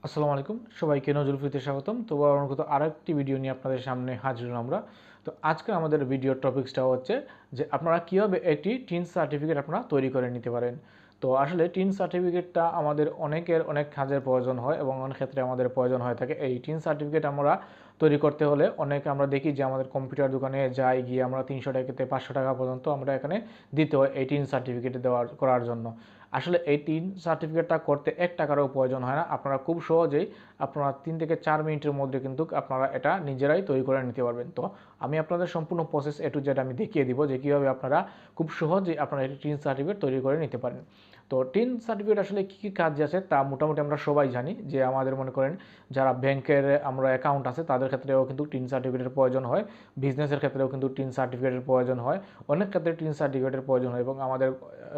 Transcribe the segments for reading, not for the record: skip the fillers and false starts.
আসসালামু আলাইকুম সবাইকে নজরুলতে স্বাগতম। তো অনুগত আরেকটি ভিডিও নিয়ে আপনাদের সামনে হাজির হলাম আমরা। তো আজকে আমাদের ভিডিওর টপিকসটা হচ্ছে যে আপনারা কীভাবে একটি টিন সার্টিফিকেট আপনারা তৈরি করে নিতে পারেন। তো আসলে টিন সার্টিফিকেটটা আমাদের অনেকের অনেক কাজের প্রয়োজন হয় এবং অনেক ক্ষেত্রে আমাদের প্রয়োজন হয়ে থাকে। এই টিন সার্টিফিকেট আমরা তৈরি করতে হলে অনেক আমরা দেখি যে আমাদের কম্পিউটার দোকানে যাই গিয়ে আমরা 300 টাকা থেকে 500 টাকা পর্যন্ত আমরা এখানে দিতে হয় এই টিন সার্টিফিকেট করার জন্য। আসলে এই টিন সার্টিফিকেটটা করতে 1 টাকারও প্রয়োজন হয় না। আপনারা খুব সহজেই আপনারা 3 থেকে 4 মিনিটের মধ্যে কিন্তু আপনারা এটা নিজেরাই তৈরি করে নিতে পারবেন। তো আমি আপনাদের সম্পূর্ণ প্রসেস A to Z আমি দেখিয়ে দিব যে কীভাবে আপনারা খুব সহজেই আপনারা এই টিন সার্টিফিকেট তৈরি করে নিতে পারেন। তো টিন সার্টিফিকেট আসলে কী কী কাজ আছে তা মোটামুটি আমরা সবাই জানি, যে আমাদের মনে করেন যারা ব্যাংকের আমরা অ্যাকাউন্ট আছে তাদের ক্ষেত্রেও কিন্তু টিন সার্টিফিকেটের প্রয়োজন হয়, বিজনেসের ক্ষেত্রেও কিন্তু টিন সার্টিফিকেটের প্রয়োজন হয়, অনেক ক্ষেত্রে টিন সার্টিফিকেটের প্রয়োজন হয় এবং আমাদের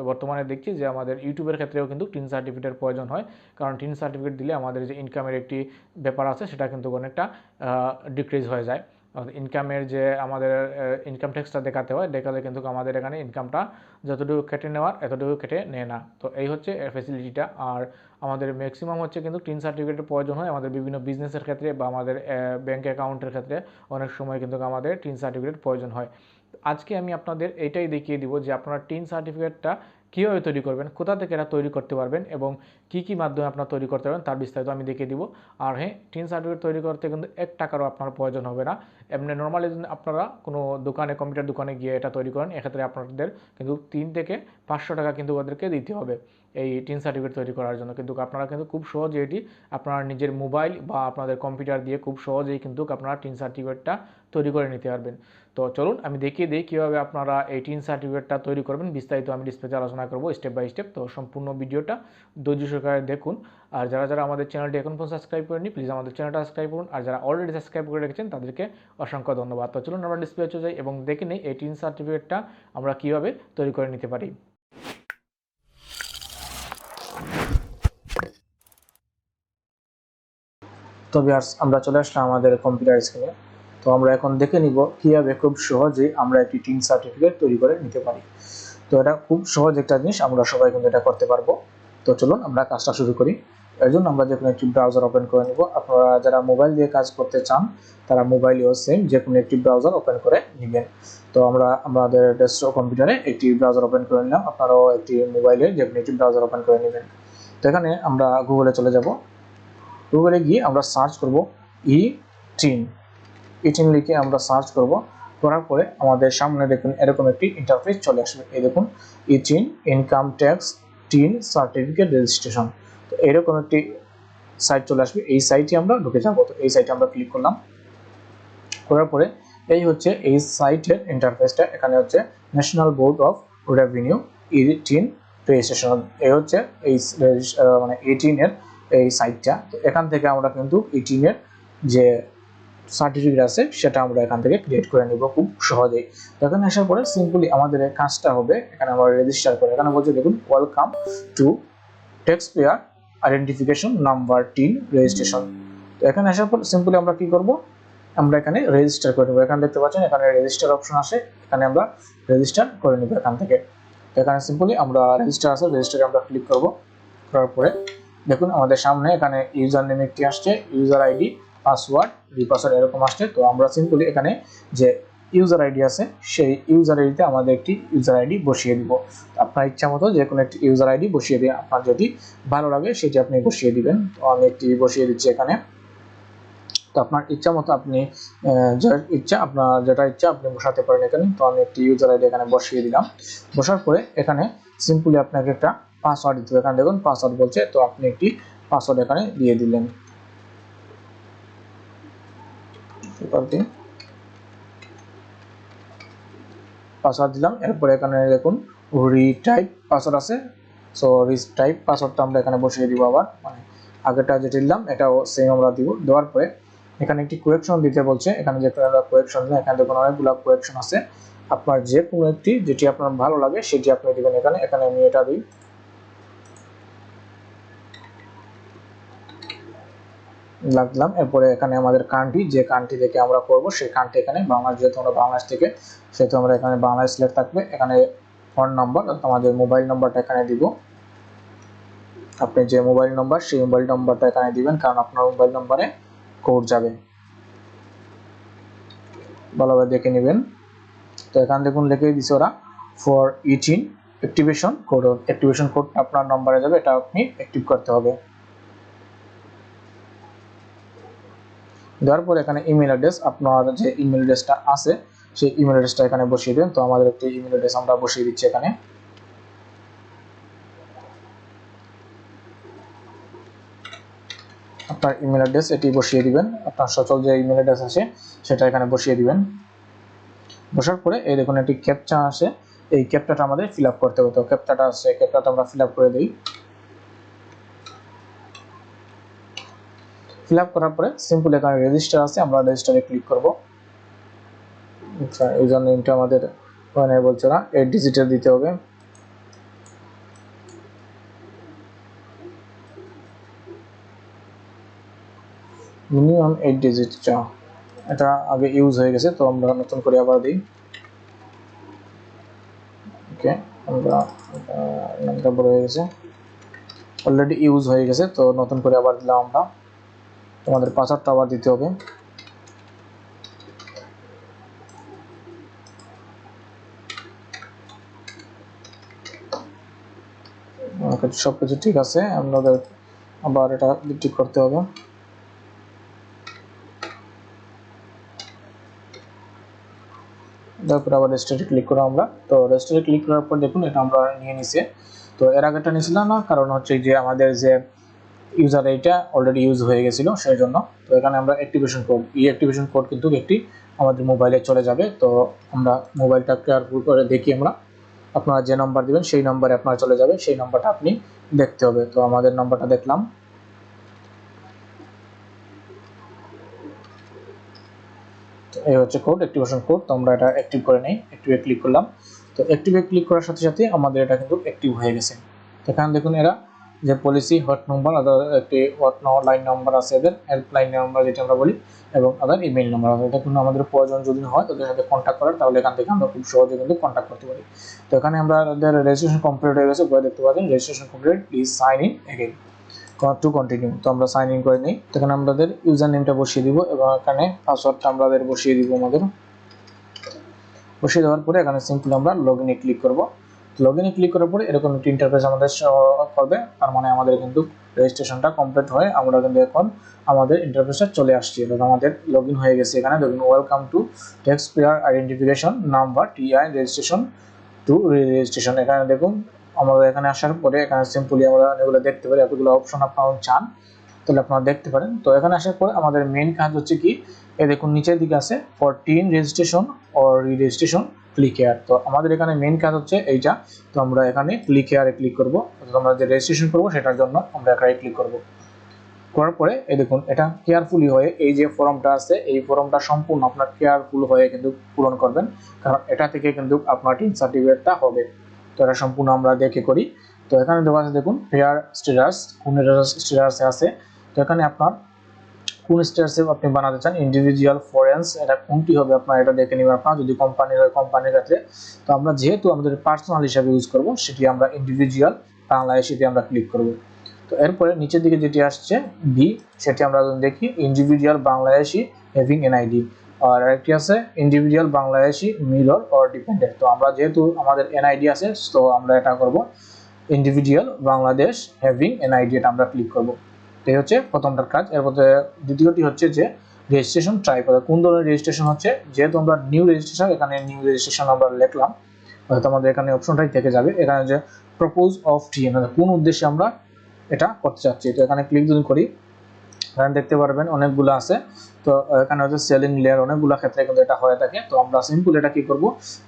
বর্তমানে দেখছি যে আমাদের ইউটিউবের ক্ষেত্রেও কিন্তু টিন সার্টিফিকেটের প্রয়োজন হয়, কারণ টিন সার্টিফিকেট দিলে আমাদের যে ইনকামের একটি ব্যাপার আছে সেটা কিন্তু অনেকটা ডিক্রিজ হয়ে যায়। ইনকামের যে আমাদের ইনকাম ট্যাক্সটা দেখাতে হয়, দেখালে কিন্তু আমাদের এখানে ইনকামটা যতটুকু কেটে নেওয়ার এতটুকু কেটে নেয় না। তো এই হচ্ছে ফেসিলিটিটা। আর আমাদের ম্যাক্সিমাম হচ্ছে কিন্তু টিন সার্টিফিকেটের প্রয়োজন হয় আমাদের বিভিন্ন বিজনেসের ক্ষেত্রে বা আমাদের ব্যাঙ্ক অ্যাকাউন্টের ক্ষেত্রে অনেক সময় কিন্তু আমাদের টিন সার্টিফিকেট প্রয়োজন হয়। আজকে আমি আপনাদের এটাই দেখিয়ে দিব যে আপনারা টিন সার্টিফিকেটটা কীভাবে তৈরি করবেন, কোথা থেকে এটা তৈরি করতে পারবেন এবং কী কী মাধ্যমে আপনারা তৈরি করতে পারবেন তার বিস্তারিত আমি দেখিয়ে দিব। আর হ্যাঁ, টিন সার্টিফিকেট তৈরি করতে কিন্তু 1 টাকারও আপনার প্রয়োজন হবে না। এমনি নর্মালি আপনারা কোনো দোকানে কম্পিউটার দোকানে গিয়ে এটা তৈরি করেন, এক্ষেত্রে আপনাদের কিন্তু 3 থেকে 500 টাকা কিন্তু ওদেরকে দিতে হবে এই টিন সার্টিফিকেট তৈরি করার জন্য। কিন্তু আপনারা কিন্তু খুব সহজে এটি আপনার নিজের মোবাইল বা আপনাদের কম্পিউটার দিয়ে খুব সহজেই কিন্তু আপনারা টিন সার্টিফিকেটটা তৈরি করে নিতে পারবেন। তো চলুন আমি দেখিয়ে দিই কীভাবে আপনারা এই টিন সার্টিফিকেটটা তৈরি করবেন। বিস্তারিত আমি ডিসপ্লেতে আলোচনা করব স্টেপ বাই স্টেপ। তো সম্পূর্ণ ভিডিওটা ধৈর্য সহকারে দেখুন। আর যারা আমাদের চ্যানেলটি এখন পর্যন্ত সাবস্ক্রাইব করেনি প্লিজ আমাদের চ্যানেলটা সাবস্ক্রাইব করুন। আর যারা অলরেডি সাবস্ক্রাইব করে রেখেছেন তাদেরকে অসংখ্য ধন্যবাদ। তো চলুন আমরা ডিসপ্লে চলে যাই এবং দেখে নিই এই টিন সার্টিফিকেটটা আমরা কীভাবে তৈরি করে নিতে পারি। তো ভিউয়ার্স, আমরা চলে আসলাম আমাদের কম্পিউটার স্ক্রিনে। তো আমরা এখন দেখে নিব কীভাবে খুব সহজেই আমরা একটি টিন সার্টিফিকেট তৈরি করে নিতে পারি। তো এটা খুব সহজ একটা জিনিস, আমরা সবাই কিন্তু এটা করতে পারবো। তো চলুন আমরা কাজটা শুরু করি। এর জন্য আমরা যে কোনো একটি ব্রাউজার ওপেন করে নিব। আপনারা যারা মোবাইল দিয়ে কাজ করতে চান তারা মোবাইলেও সেম যে কোনো একটি ব্রাউজার ওপেন করে নেবেন। তো আমরা আমাদের ডেস্কটপ কম্পিউটারে একটি ব্রাউজার ওপেন করে নিলাম, আপনারাও একটি মোবাইলে যে কোনো একটি ব্রাউজার ওপেন করে নেবেন। তো এখানে আমরা গুগলে চলে যাব। গুগলে গিয়ে আমরা সার্চ করব eTin লিখে আমরা সার্চ করব। করার পরে আমাদের সামনে দেখুন এরকম একটি ইন্টারফেস চলে আসবে। এই দেখুন eTin income tax tin certificate registration. তো এরকম একটি সাইট চলে আসবে, এই সাইটে আমরা ঢুকে যাব। তো এই সাইটে আমরা ক্লিক করলাম। করার পরে এই হচ্ছে এই সাইটের ইন্টারফেসটা। এখানে হচ্ছে national board of revenue eTin registration. এই হচ্ছে এই মানে eTin এর এই সাইটটা। তো এখান থেকে আমরা কিন্তু eTin এর যে সার্টিফিকেট আছে সেটা আমরা এখান থেকে ক্রিয়েট করে নিব খুব সহজেই। তো এখানে আসার পরে সিম্পলি আমাদের কাজটা হবে, এখানে আমরা রেজিস্টার করে, এখানে বলছে দেখুন welcome to taxpayer identification number tin registration. তো এখানে আসার পর সিম্পলি আমরা কি করব, আমরা এখানে রেজিস্টার করে নেব। এখানে দেখতে পাচ্ছেন এখানে রেজিস্টার অপশন আসে, এখানে আমরা রেজিস্টার করে নেব এখান থেকে। তো এখানে সিম্পলি আমরা রেজিস্টার আছে, রেজিস্টারে আমরা ক্লিক করব। করার পরে দেখুন আমাদের সামনে এখানে ইউজার নেম একটি আসছে, ইউজার আইডি, পাসওয়ার্ড, রিপাসওয়ার্ড এরকম আসছে। তো আমরা সিম্পলি এখানে যে ইউজার আইডি আছে সেই ইউজার আইডিতে আমাদের একটি ইউজার আইডি বসিয়ে দিব। আপনার ইচ্ছা মতো যে কোনো একটি ইউজার আইডি বসিয়ে দিয়ে আপনার যদি ভালো লাগে সেটি আপনি বসিয়ে দিবেন। তো আমি একটি বসিয়ে দিচ্ছি এখানে। তো আপনার ইচ্ছা মতো আপনি আপনার যেটা ইচ্ছা আপনি বসাতে পারেন এখানে। তো আমি একটি ইউজার আইডি এখানে বসিয়ে দিলাম। বসার পরে এখানে সিম্পলি আপনাকে একটা পাসওয়ার্ড দিতে হবে। এখানে দেখুন পাসওয়ার্ড বলছে, তো আপনি একটি পাসওয়ার্ড এখানে দিয়ে দিলেন। পাসওয়ার্ড দিলাম। এরপরে এখানে দেখুন রিটাইপ পাসওয়ার্ড আছে, সো রিটাইপ পাসওয়ার্ডটা আমরা এখানে বসিয়ে দিব। আবার মানে আগেটা যেটা দিলাম এটাও সেম আমরা দিব। দেওয়ার পরে এখানে একটি কোয়েকশন দিতে বলছে, এখানে যে আমরা কোয়েকশন দিলাম, এখানে দেখুন অনেকগুলো কোয়েকশন আছে। আপনার যে কোনো একটি যেটি আপনার ভালো লাগে সেটি আপনি দিবেন এখানে। এখানে আমি এটা দিই, লাগলাম। এরপরে এখানে আমাদের কান্ট্রি, যে কান্ট্রি থেকে আমরা করব সেই কান্ট্রি এখানে বাংলাদেশ, যেহেতু আমরা বাংলাদেশ থেকে সেহেতু আমরা এখানে বাংলাদেশ সিলেক্ট থাকবে। এখানে ফোন নাম্বার আমাদের মোবাইল নাম্বারটা এখানে দিব। আপনি যে মোবাইল নাম্বার সেই মোবাইল নাম্বারটা এখানে দিবেন, কারণ আপনার মোবাইল নাম্বারে কোড যাবে। ভালোভাবে দেখে নেবেন। তো এখানে দেখুন লিখে দিছে ওরা for eTin activation code. Activation code আপনার নম্বরে যাবে, এটা আপনি অ্যাক্টিভ করতে হবে। দেওয়ার পর এখানে ইমেল অ্যাড্রেস, আপনার যে ইমেল অ্যাড্রেসটা আছে সেই ইমেল অ্যাড্রেসটা এখানে বসিয়ে দেন। তো আমাদের একটি ইমেল অ্যাড্রেস আমরা বসিয়ে দিচ্ছি এখানে। আপনার ইমেল অ্যাড্রেস এটি বসিয়ে দিবেন, আপনার সচল যে ইমেল অ্যাড্রেস আছে সেটা এখানে বসিয়ে দিবেন। বসার পরে এই দেখুন একটি ক্যাপচা আসে, এই ক্যাপচাটা আমাদের ফিল আপ করতে হবে। তো ক্যাপচাটা আছে, ক্যাপচাটা আমরা ফিল আপ করে দিই। ফিল আপ করার পরে সিম্পল এখানে রেজিস্টার আছে, আমরা রেজিস্টারে ক্লিক করব। আচ্ছা, ইউজার নেমটা আমাদের ওখানে বলছে না 8 ডিজিটের দিতে হবে। মিনিমাম 8 ডিজিট, এটা আগে ইউজ হয়ে গেছে, তো আমরা নতুন করে আবার দিই। ওকে, আমরা নামটা বড় হয়ে গেছে, অলরেডি ইউজ হয়ে গেছে, তো নতুন করে আবার দিলাম আমরা। তোমাদের পাসওয়ার্ডটা আবার দিতে হবে। সবকিছু ঠিক আছে, আমাদের আবার এটা ঠিক করতে হবে। তারপর আবার রেজিস্টারে ক্লিক করব আমরা। তো রেজিস্টারে ক্লিক করার পর দেখুন এটা আমরা নিয়ে নিছে। তো এর আগেটা নিছিল না, কারণ হচ্ছে যে আমাদের যে ইউজার এইটা অলরেডি ইউজ হয়ে গেছিল সেই জন্য। তো এখানে আমরা অ্যাক্টিভেশন কোড, এই অ্যাক্টিভেশন কোড কিন্তু একটি আমাদের মোবাইলে চলে যাবে। তো আমরা মোবাইলটা কেয়ারফুল করে দেখি আমরা, আপনারা যে নাম্বার দিবেন সেই নাম্বারে আপনার চলে যাবে, সেই নাম্বারটা আপনি দেখতে হবে। তো আমাদের নাম্বারটা দেখলাম, এই হচ্ছে কোড, অ্যাক্টিভেশন কোড। তো আমরা এটা অ্যাক্টিভ করে নেই, অ্যাক্টিভে ক্লিক করলাম। তো অ্যাক্টিভে ক্লিক করার সাথে সাথে আমাদের এটা কিন্তু অ্যাক্টিভ হয়ে গেছে। এখানে দেখুন এরা যে পলিসি হট নাম্বার, আদার একটি হট লাইন নাম্বার আছে, এদের হেল্পলাইন নাম্বার যেটা আমরা বলি, এবং আদার ইমেল নাম্বার আছে। এটা কিন্তু আমাদের প্রয়োজন যদি হয় তাদের সাথে কন্ট্যাক্ট করার, তাহলে এখান থেকে আমরা খুব সহজে কিন্তু কন্ট্যাক্ট করতে পারি। তো এখানে আমাদের রেজিস্ট্রেশন কমপ্লিট হয়ে গেছে, দেখতে পাচ্ছেন registration complete, please sign in again to continue. তো আমরা সাইন ইন করে নিই। এখানে আমাদের ইউজার নেমটা বসিয়ে দিব এবং এখানে পাসওয়ার্ডটা আমাদের বসিয়ে দিব। বসিয়ে দেওয়ার পরে এখানে সিম্পলি আমরা লগইনে ক্লিক করব। লগইনে ক্লিক করার পরে এরকম একটি ইন্টারফেস আমাদের করবে, তার মানে আমাদের কিন্তু রেজিস্ট্রেশনটা কমপ্লিট হয়ে আমরা কিন্তু এখন আমাদের ইন্টারফেসটা চলে আসছে। আমাদের লগইন হয়ে গেছে। এখানে দেখুন welcome to taxpayer identification number TI registration to registration. এখানে দেখুন আমাদের এখানে আসার পরে এখানে সিম্পলি আমরা এগুলো দেখতে পারি, এতগুলো অপশন আপনারা চান তাহলে আপনারা দেখতে পারেন। তো এখানে আসার পরে আমাদের মেইন কাজ হচ্ছে কি, এই দেখুন নিচের দিকে আছে for TIN registration or re-registration click here. তো আমাদের এখানে মেইন কাজ হচ্ছে এইটা। তো আমরা এখানে ক্লিক হেয়ারে ক্লিক করব, আমরা যে রেজিস্ট্রেশন করব সেটার জন্য আমরা এখানে ক্লিক করব। করার পরে এই দেখুন এটা কেয়ারফুলি হয়ে এই যে ফর্মটা আছে, এই ফর্মটা সম্পূর্ণ আপনার কেয়ারফুল হয়ে কিন্তু পূরণ করবেন, কারণ এটা থেকে কিন্তু আপনার টিন সার্টিফিকেটটা হবে। তো এটা সম্পূর্ণ আমরা দেখে করি। তো এখানে দেওয়া আছে দেখুন ফেয়ার স্ট্যাটাস, কোন স্ট্যাটাসে আছে। তো এখানে আপনার কোন স্ট্যাটাসে আপনি বানাতে চান, ইন্ডিভিজুয়াল, ফরেন্স, এটা কোনটি হবে আপনার এটা দেখে নেবেন আপনার। যদি কোম্পানির হয় কোম্পানির ক্ষেত্রে, তো আমরা যেহেতু আমাদের পার্সোনাল হিসাবে ইউজ করব সেটি আমরা ইন্ডিভিজুয়াল বাংলাদেশিতে আমরা ক্লিক করব। তো এরপরে নিচের দিকে যেটি আসছে বি, সেটি আমরা দেখি ইন্ডিভিজুয়াল বাংলাদেশি হ্যাভিং এনআইডি, আর আরেকটি আছে individual Bangladeshi mirror or dependent. তো আমরা যেহেতু আমাদের এনআইডি আছে, তো আমরা এটা করব ইন্ডিভিজুয়াল বাংলাদেশ হ্যাভিং এনআইডি, এটা আমরা ক্লিক করব। এই হচ্ছে প্রথমটার কাজ। এরপর দ্বিতীয়টি হচ্ছে যে রেজিস্ট্রেশন টাইপ, কোন ধরনের রেজিস্ট্রেশন হচ্ছে, যেহেতু আমরা নিউ রেজিস্ট্রেশন, এখানে নিউ রেজিস্ট্রেশন আমরা লিখলাম, হয়তো আমাদের এখানে অপশনটাই থেকে যাবে। এখানে যে প্রপোজ অফ টিএন, কোন উদ্দেশ্যে আমরা এটা করতে চাচ্ছি, তো এখানে ক্লিক যদি করি এখানে দেখতে পারবেন অনেকগুলো আছে। তো এখানে হচ্ছে সেলিং লেয়ার, অনেকগুলো ক্ষেত্রে কিন্তু এটা হয়ে থাকে। তো আমরা সিম্পল এটা কি করব,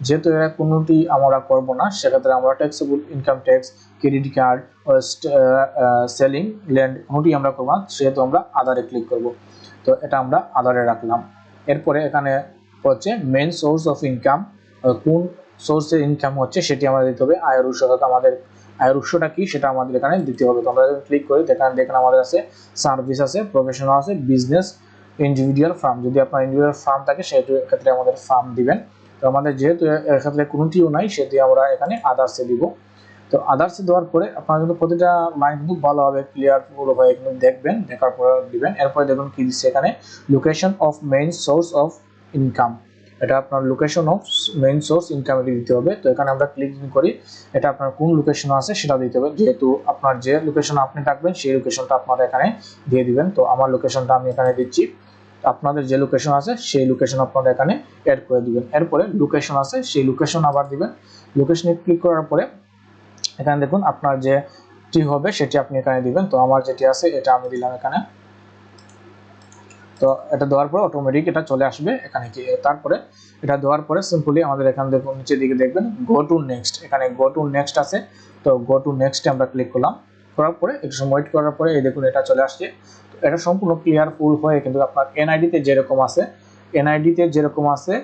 যেহেতু এরা কোনোটি আমরা করব না, সেক্ষেত্রে আমরা taxable income tax, credit card, selling land কোনোটি আমরা করব না, সেহেতু আমরা আদারে ক্লিক করব। তো এটা আমরা আদারে রাখলাম। এরপরে এখানে হচ্ছে মেইন সোর্স অফ ইনকাম, কোন সোর্সের ইনকাম হচ্ছে সেটি আমাদের দিতে হবে। আয়ের উৎস, আমাদের আয়ের উৎসটা কি সেটা আমাদের এখানে দিতে হবে। তো আমরা ক্লিক করি, দেখেন আমাদের আছে সার্ভিস আছে, প্রফেশনাল আছে, বিজনেস, ইন্ডিভিজুয়াল ফার্ম। যদি আপনার ইন্ডিভিজুয়াল ফার্ম থাকে সেটার ক্ষেত্রে আমাদের ফার্ম দিবেন। তো আমাদের যেহেতু এর ক্ষেত্রে কোনোটিও নাই, সেটি আমরা এখানে আদার্সে দিব। তো আদার্স দেওয়ার পরে আপনারা কিন্তু প্রতিটা লাইন কিন্তু ভালোভাবে ক্লিয়ার পুরো হয়ে কিন্তু দেখবেন, দেখার পর দিবেন। এরপরে দেখুন কি দিচ্ছে এখানে, location of main source of income, এটা আপনার location of main source income এটি দিতে হবে। তো এখানে আমরা ক্লিক করি, এটা আপনার কোন লোকেশন আছে সেটা দিতে হবে, যেহেতু আপনার যে লোকেশন আপনি থাকবেন সেই লোকেশনটা আপনারা এখানে দিয়ে দিবেন। তো আমার লোকেশনটা আমি এখানে দিচ্ছি, আপনাদের যে লোকেশন আছে সেই লোকেশন আপনারা এখানে অ্যাড করে দিবেন। এরপরে লোকেশন আছে সেই লোকেশন আবার দিবেন। লোকেশনে ক্লিক করার পরে এখানে দেখুন আপনার যেটি হবে সেটি আপনি এখানে দিবেন। তো আমার যেটি আছে এটা আমি দিলাম এখানে। তো এটা দেওয়ার পর অটোমেটিক এটা চলে আসবে এখানে কি, তারপরে এটা দেওয়ার পরে সিম্পলি আমাদের এখানে দেখুন নিচের দিকে দেখবেন গো টু নেক্সট, এখানে গো টু নেক্সট আছে। তো গো টু নেক্সটে আমরা ক্লিক করলাম, করার পরে একটু সময় ওয়েট করার পরে এই দেখুন এটা চলে আসছে। তো এটা সম্পূর্ণ ক্লিয়ার ফুল হয়ে কিন্তু আপনার এনআইডিতে যেরকম আছে, এনআইডিতে যেরকম আছে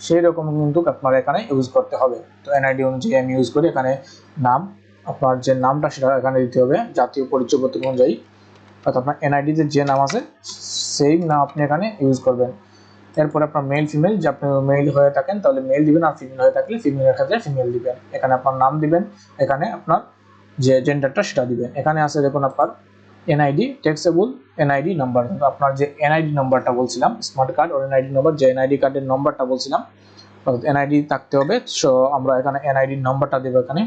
সেই রকম কিন্তু আপনার এখানে ইউজ করতে হবে। তো এনআইডি অনুযায়ী আমি ইউজ করি, এখানে নাম, আপনার যে নামটা সেটা এখানে দিতে হবে জাতীয় পরিচয়পত্র অনুযায়ী, অর্থাৎ আপনার এনআইডিতে যে নাম আছে সেই নাম আপনি এখানে ইউজ করবেন। এরপর আপনার মেল ফিমেল, যে আপনি মেল হয়ে থাকেন তাহলে মেল দিবেন, আর ফিমেল হয়ে থাকলে ফিমেলের ক্ষেত্রে ফিমেল দিবেন। এখানে আপনার নাম দিবেন, এখানে আপনার যে জেন্ডারটা সেটা দিবেন। এখানে আছে দেখুন আপনার এনআইডি ট্যাক্সেবল এনআইডি নাম্বার, কিন্তু আপনার যে এনআইডি নাম্বারটা বলছিলাম smart card or NID number, যে এনআইডি কার্ডের নাম্বারটা বলছিলাম অর্থাৎ এনআইডি থাকতে হবে। সো আমরা এখানে এনআইডি নাম্বারটা দেব, এখানে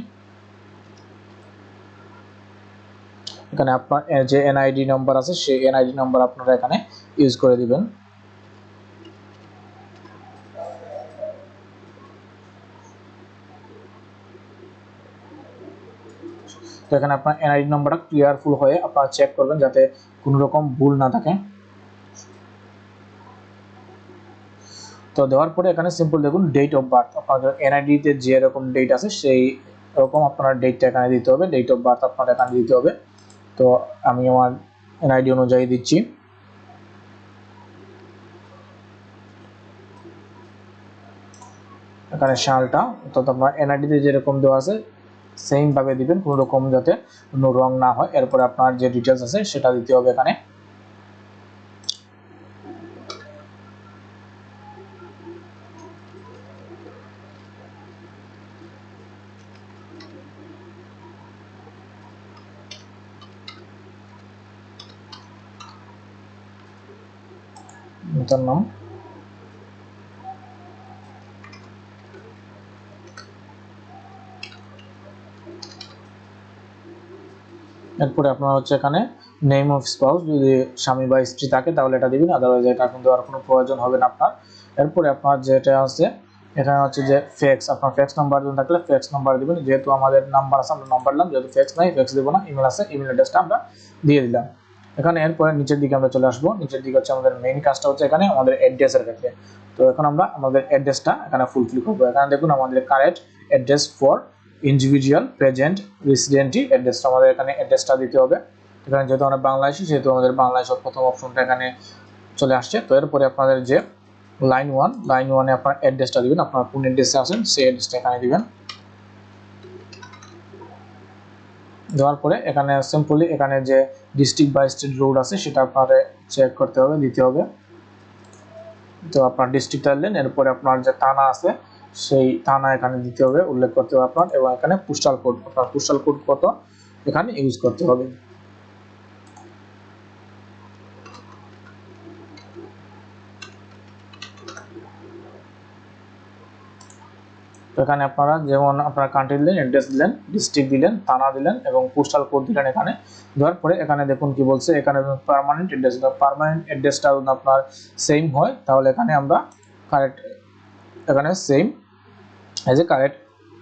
এখানে আপনার যে এনআইডি নাম্বার আছে সেই এনআইডি নাম্বার আপনারা এখানে ইউজ করে দিবেন। তো এখানে আপনার এনআইডি নাম্বারটা ক্লিয়ারফুল হয়ে আপনারা চেক করবেন যাতে কোনো রকম ভুল না থাকে। তো দেওয়ার পরে এখানে সিম্পল দেখুন ডেট অফ বার্থ, আপনাদের এনআইডিতে যে রকম ডেট আছে সেই রকম আপনার ডেটটা এখানে দিতে হবে, ডেট অফ বার্থ আপনার এখানে দিতে হবে। তো আমি আমার এনআইডি অনুযায়ী দিচ্ছি। এখানে সালটা অর্থাৎ আপনার এনআইডিতে যেরকম দেওয়া আছে সেম ভাবে দিবেন, কোনো রকম যাতে কোনো রং না হয়। এরপরে আপনার যে ডিটেলস আছে সেটা দিতে হবে এখানে। তার নাম, এরপরে আপনার হচ্ছে এখানে নেম অফ স্পাউস, যদি স্বামী বা স্ত্রী থাকে তাহলে এটা দিবেন, আদারওয়াইজ এটা কিন্তু আর কোনো প্রয়োজন হবে না আপনার। এরপরে আপনার যেটা আছে এখানে হচ্ছে যে ফ্যাক্স, আপনার ফ্যাক্স নাম্বার যদি থাকলে ফ্যাক্স নাম্বার দিবেন, যেহেতু আমাদের নাম্বার আছে আমরা নাম্বার দিলাম, যেহেতু ফ্যাক্স নাই ফ্যাক্স দেবো না। ইমেল আছে ইমেল অ্যাড্রেসটা আমরা দিয়ে দিলাম এখানে। এরপরে নিচের দিকে আমরা চলে আসবো, নিচের দিকে হচ্ছে আমাদের মেইন কাজটা হচ্ছে এখানে আমাদের অ্যাড্রেসের ক্ষেত্রে। তো এখন আমরা আমাদের অ্যাড্রেসটা এখানে ফুলফিল করবো। এখানে দেখুন আমাদের current address for individual present residential অ্যাড্রেসটা আমাদের এখানে অ্যাড্রেসটা দিতে হবে। এখানে যেহেতু আমরা বাংলাদেশি সেহেতু আমাদের বাংলাদেশের প্রথম অপশনটা এখানে চলে আসছে। তো এরপরে আপনাদের যে লাইন ওয়ানে আপনার অ্যাড্রেসটা দিবেন, আপনার কোন অ্যাড্রেসে আছেন সেই অ্যাড্রেসটা এখানে দিবেন। দেওয়ার পরে এখানে সিম্পলি এখানে যে ডিস্ট্রিক্ট বা স্টেট রোড আছে সেটা আপনাদের চেক করতে হবে, দিতে হবে। তো আপনার ডিস্ট্রিক্টটা দিলেন, এরপরে আপনার যে থানা আছে সেই থানা এখানে দিতে হবে, উল্লেখ করতে হবে আপনার, এবং এখানে পোস্টাল কোড, আপনার পোস্টাল কোড কত এখানে ইউজ করতে হবে। এখানে আপনারা যেমন আপনার কান্ট্রি দিলেন, অ্যাড্রেস দিলেন, ডিস্ট্রিক্ট দিলেন, থানা দিলেন এবং পোস্টাল কোড দিলেন এখানে। দেওয়ার পরে এখানে দেখুন কি বলছে, এখানে পার্মানেন্ট অ্যাড্রেস, পার্মানেন্ট অ্যাড্রেসটা যদি আপনার সেম হয় তাহলে এখানে আমরা কারেক্ট, এখানে same as a correct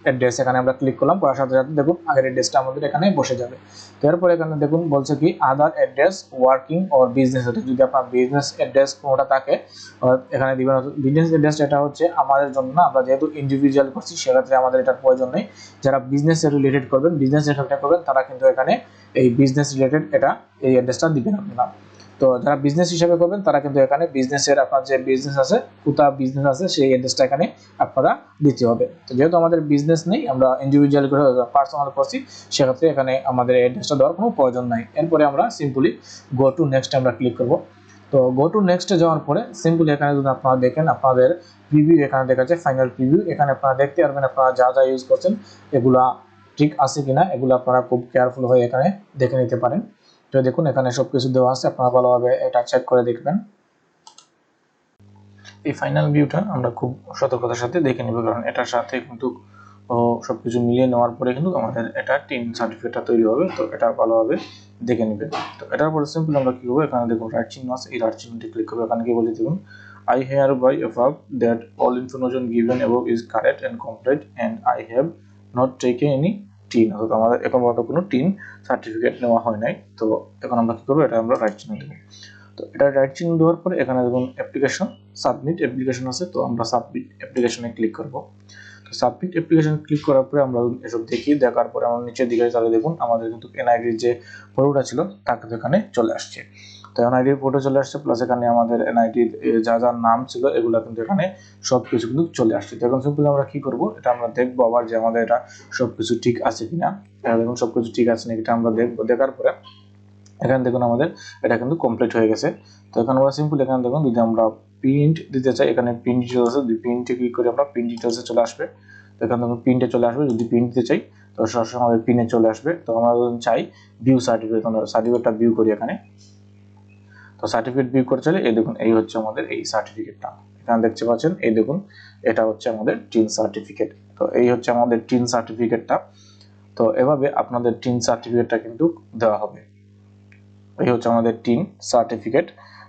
address এখানে আমরা ক্লিক করলাম, করার সাথে সাথে দেখুন আগের অ্যাড্রেসটা আমাদের এখানে বসে যাবে। তো এরপরে এখানে দেখুন বলছে কি other address working or business address, যদি আপনার বিজনেস অ্যাড্রেস কোনোটা থাকে এখানে দিবেন। বিজনেস অ্যাড্রেস এটা হচ্ছে আমাদের জন্য না, আমরা যেহেতু ইন্ডিভিজুয়াল করছি সেক্ষেত্রে আমাদের এটার প্রয়োজন নেই। যারা বিজনেস রিলেটেড করবেন, বিজনেস রিলেটেড করবেন তারা কিন্তু এখানে এই বিজনেস রিলেটেড এই অ্যাড্রেসটা দিবেন আপনারা। তো যারা বিজনেস হিসেবে করবেন তারা কিন্তু এখানে বিজনেসের আপনার যে বিজনেস আছে কোথা বিজনেস আছে সেই অ্যাড্রেসটা এখানে আপনারা দিতে হবে। তো যেহেতু আমাদের বিজনেস নেই, আমরা ইন্ডিভিজুয়াল করে পার্সোনাল করছি, সেক্ষেত্রে এখানে আমাদের অ্যাড্রেসটা দেওয়ার কোনো প্রয়োজন নাই। এরপরে আমরা সিম্পলি গো টু নেক্সট আমরা ক্লিক করব। তো গো টু নেক্সটে যাওয়ার পরে সিম্পলি এখানে যদি আপনারা দেখেন আপনাদের প্রিভিউ এখানে দেখা যাচ্ছে, ফাইনাল প্রিভিউ এখানে আপনারা দেখতে পারবেন আপনারা যা যা ইউজ করছেন এগুলা ঠিক আছে কিনা এগুলো আপনারা খুব কেয়ারফুল হয়ে এখানে দেখে নিতে পারেন। তো দেখুন এখানে সবকিছু দেওয়া আছে, আপনারা ভালোভাবে এটা চেক করে দেখবেন। এই ফাইনাল ভিউটা আমরা খুব সতর্কতার সাথে দেখে নেব, কারণ এটার সাথে কিন্তু সবকিছু মিলিয়ে নেওয়ার পরে কিন্তু আমাদের এটা টিন সার্টিফিকেটটা তৈরি হবে। তো এটা ভালোভাবে দেখে নেবেন। তো এটার পরে সিম্পল আমরা কি করবো, এখানে দেখুন রাইট চিহ্ন আছে, এই রাইট চিহ্নটি ক্লিক করবো। এখানে কি বলে দেখুন, I hereby affirm that all information given above is correct and complete and I have not taken any tin. অর্থাৎ আমাদের এখন পর্যন্ত কোনো টিন সার্টিফিকেট নেওয়া হয় নাই। তো এখন আমরা কি করবো, এটা আমরা রাইট চিহ্ন দেবো। তো এটা রাইট চিহ্ন দেওয়ার পরে এখানে দেখুন অ্যাপ্লিকেশন সাবমিট অ্যাপ্লিকেশন আছে, তো আমরা সাবমিট অ্যাপ্লিকেশনে ক্লিক করব। তো সাবমিট অ্যাপ্লিকেশন ক্লিক করার পরে আমরা এসব দেখি, দেখার পরে আমরা নিচের দিকে তাহলে দেখুন আমাদের কিন্তু এনআইডির যে ফটোটা ছিল তা কিন্তু এখানে চলে আসছে। তো এনআইডির ফটো চলে আসছে, প্লাস এখানে আমাদের এনআইডির যা যা নাম ছিল এগুলো কিন্তু এখানে সব কিছু কিন্তু চলে আসছে। তো এখন সিম্পলি আমরা কি করব, এটা আমরা দেখবো আবার যে আমাদের এটা সব কিছু ঠিক আছে কিনা। দেখুন সব কিছু ঠিক আছে নাকি এটা আমরা দেখবো। দেখার পরে এখানে দেখুন আমাদের এটা কিন্তু কমপ্লিট হয়ে গেছে। তো এখন আমরা সিম্পল এখানে দেখুন যদি আমরা প্রিন্ট দিতে চাই, এখানে প্রিন্ট ডিটেলস আছে, যদি প্রিন্টে ক্লিক করি আমরা প্রিন্ট ডিটেলসে চলে আসবে। তো এখানে দেখুন প্রিন্টে চলে আসবে, যদি প্রিন্ট দিতে চাই তো সরাসরি আমাদের প্রিন্টে চলে আসবে। তো আমরা যদি চাই ভিউ সার্টিফিকেট, আমরা সার্টিফিকেটটা ভিউ করি এখানে। তো সার্টিফিকেট ভিউ করে চলে এই দেখুন এই হচ্ছে আমাদের এই সার্টিফিকেটটা, এখানে দেখতে পাচ্ছেন এই দেখুন এটা হচ্ছে আমাদের টিন সার্টিফিকেট। তো এই হচ্ছে আমাদের টিন সার্টিফিকেটটা। তো এভাবে আপনাদের টিন সার্টিফিকেটটা কিন্তু দেওয়া হবে। এই হচ্ছে আমাদের টিন সার্টিফিকেট।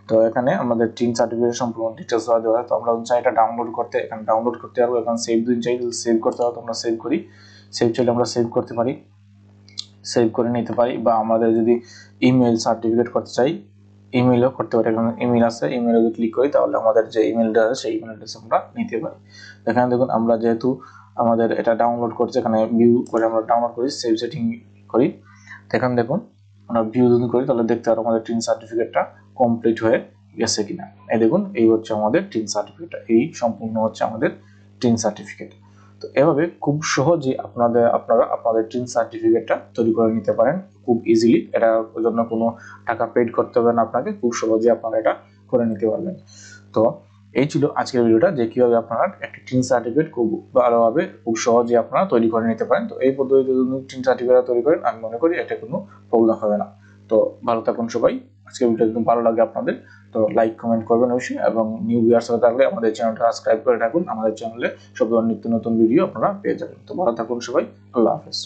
তো এখানে আমাদের টিন সার্টিফিকেট সম্পূর্ণ ডিটেলস দেওয়া হয়। তো আমরা চাই এটা ডাউনলোড করতে, এখানে ডাউনলোড করতে পারবো। এখন সেভ দিন চাই, সেভ করতে হবে, আমরা সেভ করি। সেভ চাইলে আমরা সেভ করতে পারি, সেভ করে নিতে পারি, বা আমাদের যদি ইমেল সার্টিফিকেট করতে চাই ইমেলও করতে পারি। এখানে ইমেল আছে, ইমেলে যদি ক্লিক করি তাহলে আমাদের যে ইমেলটা আছে সেই ইমেল অ্যাড্রেসে আমরা নিতে পারি। এখানে দেখুন আমরা যেহেতু আমাদের এটা ডাউনলোড করছে, এখানে ভিউ করে আমরা ডাউনলোড করি, সেভ সেটিং করি। এখানে দেখুন আমরা ভিউ যদি করি তাহলে দেখতে পারবো আমাদের টিন সার্টিফিকেটটা কমপ্লিট হয়ে গেছে কিনা। এই দেখুন এই হচ্ছে আমাদের টিন সার্টিফিকেট, এই সম্পূর্ণ হচ্ছে আমাদের টিন সার্টিফিকেট। তো এভাবে খুব সহজেই আপনারা আপনাদের টিন সার্টিফিকেটটা তৈরি করে নিতে পারেন খুব ইজিলি। এটার জন্য কোনো টাকা পেড করতে হবে না আপনাকে, খুব সহজেই আপনারা এটা করে নিতে পারবেন। তো এই ছিল আজকের ভিডিওটা, যে কিভাবে আপনারা একটা টিন সার্টিফিকেট খুব ভালোভাবে খুব সহজে আপনারা তৈরি করে নিতে পারেন। তো এই পদ্ধতিতে যদি টিন সার্টিফিকেট তৈরি করেন আমি মনে করি এটা কোনো প্রবলেম হবে না। তো ভালো থাকুন সবাই। আজকের ভিডিওটা যদি ভালো লাগে আপনাদের তো লাইক কমেন্ট করবেন অবশ্যই, এবং নিউ ভিউয়ার্স হয়ে থাকলে আমাদের চ্যানেলটা সাবস্ক্রাইব করে রাখুন। আমাদের চ্যানেলে সব ধরনের নিত্য নতুন ভিডিও আপনারা পেয়ে যাবেন। তো ভালো থাকুন সবাই, আল্লাহ হাফেজ।